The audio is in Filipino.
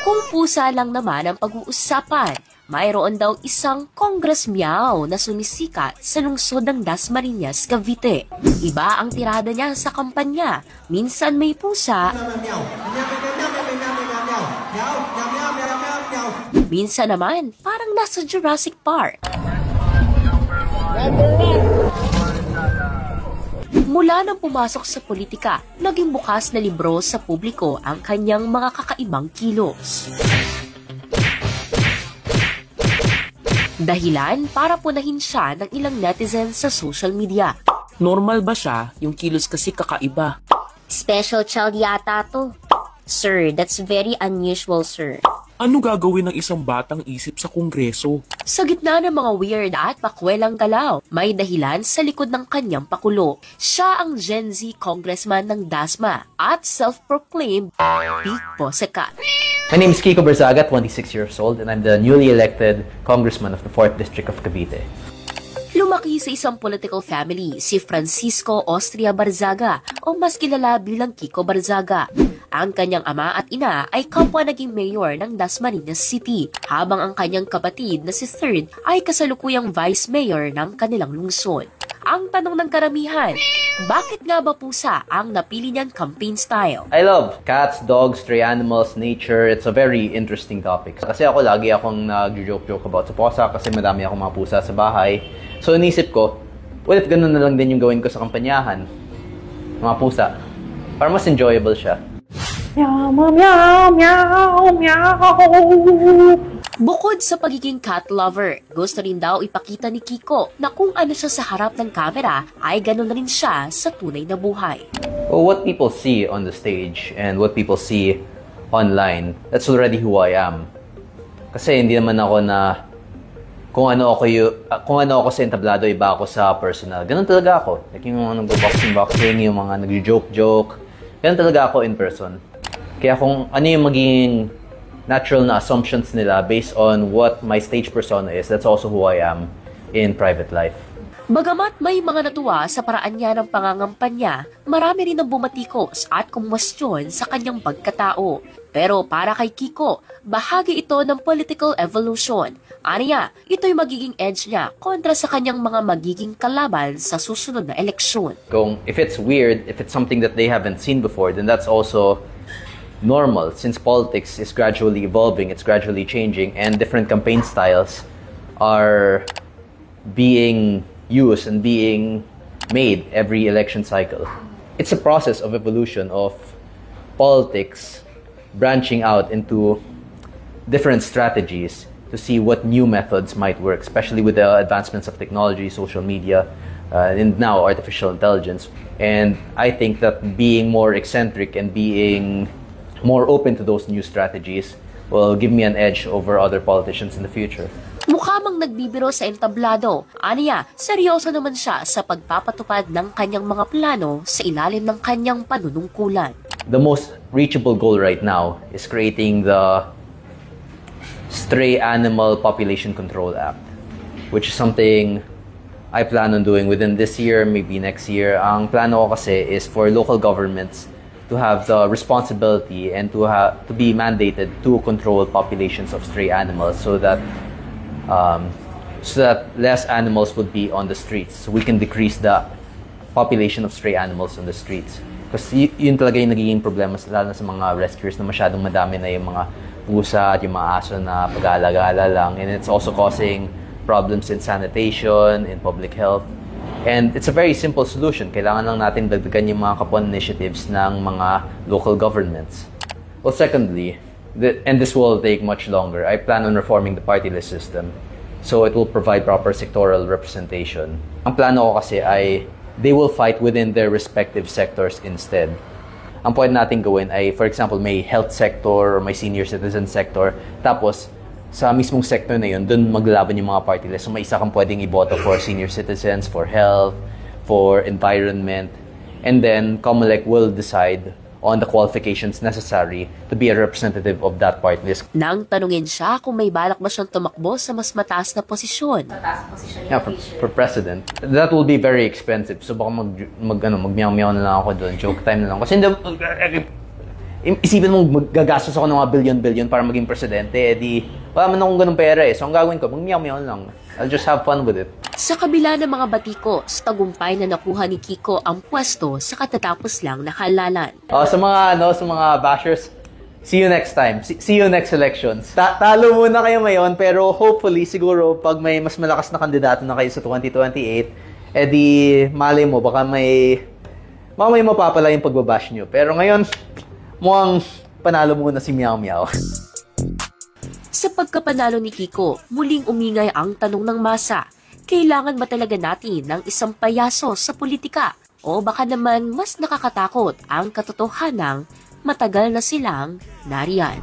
Kung pusa lang naman ang pag-uusapan, mayroon daw isang Congress Meow na sumisikat sa lungsod ng Dasmariñas, Cavite. Iba ang tirada niya sa kampanya. Minsan may pusa, minsan naman parang nasa Jurassic Park. Mula nang pumasok sa politika, naging bukas na libro sa publiko ang kanyang mga kakaibang kilos. Dahilan para punahin siya ng ilang netizens sa social media. Normal ba siya? Yung kilos kasi kakaiba. Special child yata to. Sir, that's very unusual, sir. Ano gagawin ng isang batang isip sa Kongreso? Sa gitna ng mga weird at pakwelang galaw, may dahilan sa likod ng kanyang pakulo. Siya ang Gen Z congressman ng Dasma at self-proclaimed Big Bosekat. My name is Kiko Barzaga, 26 years old, and I'm the newly elected congressman of the 4th District of Cavite. Lumaki sa isang political family, si Francisco Austria Barzaga o mas kilala bilang Kiko Barzaga. Ang kanyang ama at ina ay kapwa naging mayor ng Dasmariñas City, habang ang kanyang kapatid na si Third ay kasalukuyang vice mayor ng kanilang lungsod. Ang tanong ng karamihan, bakit nga ba pusa ang napili niyang campaign style? I love cats, dogs, stray animals, nature. It's a very interesting topic. Kasi ako lagi akong nag-joke about sa pusa kasi madami akong mga pusa sa bahay. So inisip ko, what if ganun na lang din yung gawin ko sa kampanyahan? Mga pusa. Para mas enjoyable siya. Meow, meow, meow, meow. Bukod sa pagiging cat lover, gusto rin daw ipakita ni Kiko na kung ano siya sa harap ng kamera ay gano'n rin siya sa tunay na buhay. Well, what people see on the stage and what people see online, that's already who I am. Kasi hindi naman ako na kung ano ako sa entablado, iba ako sa personal. Ganun talaga ako. Like yung mga nag-boxing, yung mga nag-joke. Ganun talaga ako in person. Kaya kung ano yung magiging natural na assumptions nila based on what my stage persona is, that's also who I am in private life. Bagamat may mga natuwa sa paraan niya ng pangangampanya, marami rin ang bumatikos at kumwestiyon sa kanyang pagkatao. Pero para kay Kiko, bahagi ito ng political evolution. Aniya, ito'y magiging edge niya kontra sa kanyang mga magiging kalaban sa susunod na eleksyon. If it's weird, if it's something that they haven't seen before, then that's also normal, since politics is gradually evolving, it's gradually changing, and different campaign styles are being used and being made every election cycle. It's a process of evolution of politics branching out into different strategies to see what new methods might work, especially with the advancements of technology, social media, and now artificial intelligence. And I think that being more eccentric and being more open to those new strategies will give me an edge over other politicians in the future. Mukha mang nagbibiro sa entablado. Aniya, seryoso naman siya sa pagpapatupad ng kanyang mga plano sa ilalim ng kanyang panunungkulan. The most reachable goal right now is creating the Stray Animal Population Control Act, which is something I plan on doing within this year, maybe next year. Ang plano ko kasi is for local governments to have the responsibility and to be mandated to control populations of stray animals so that less animals would be on the streets. So we can decrease the population of stray animals on the streets. Kasi yun talaga yung nagiging problema lalo na sa mga rescuers na masyadong madami na yung mga pusa at yung mga aso na pag-alagala lang. And it's also causing problems in sanitation, in public health. And it's a very simple solution. Kailangan lang natin dagdagan yung mga kapwa initiatives ng mga local governments. Well, secondly, and this will take much longer, I plan on reforming the party list system so it will provide proper sectoral representation. Ang plano ko kasi ay they will fight within their respective sectors instead. Ang pwede natin gawin ay, for example, may health sector or may senior citizen sector, tapos sa mismong sector na yun, dun maglaban yung mga party list. So may isa kang pwedeng iboto for senior citizens, for health, for environment. And then, COMELEC will decide on the qualifications necessary to be a representative of that party list. Nang tanungin siya kung may balak ba siyang tumakbo sa mas mataas na posisyon. Yeah, for president. That will be very expensive. So baka magmeow-meow na lang ako doon. Joke time na lang. Kasi isipin mong gagastos ako ng mga billion-billion para maging presidente, di wala man akong ganung pera eh. So ang gagawin ko, mag-meow-meow lang. I'll just have fun with it. Sa kabila ng mga batiko, sa tagumpay na nakuha ni Kiko ang pwesto sa katatapos lang na halalan. Sa mga bashers, see you next time. See you next elections. Talo muna kayo ngayon, pero hopefully, siguro, pag may mas malakas na kandidato na kayo sa 2028, di malay mo, baka may mapapala yung pagbabash nyo. Pero ngayon, mukhang panalo muna si Meow Meow. Sa pagkapanalo ni Kiko, muling umingay ang tanong ng masa, kailangan ba talaga natin ng isang payaso sa politika? O baka naman mas nakakatakot ang katotohanang matagal na silang nariyan.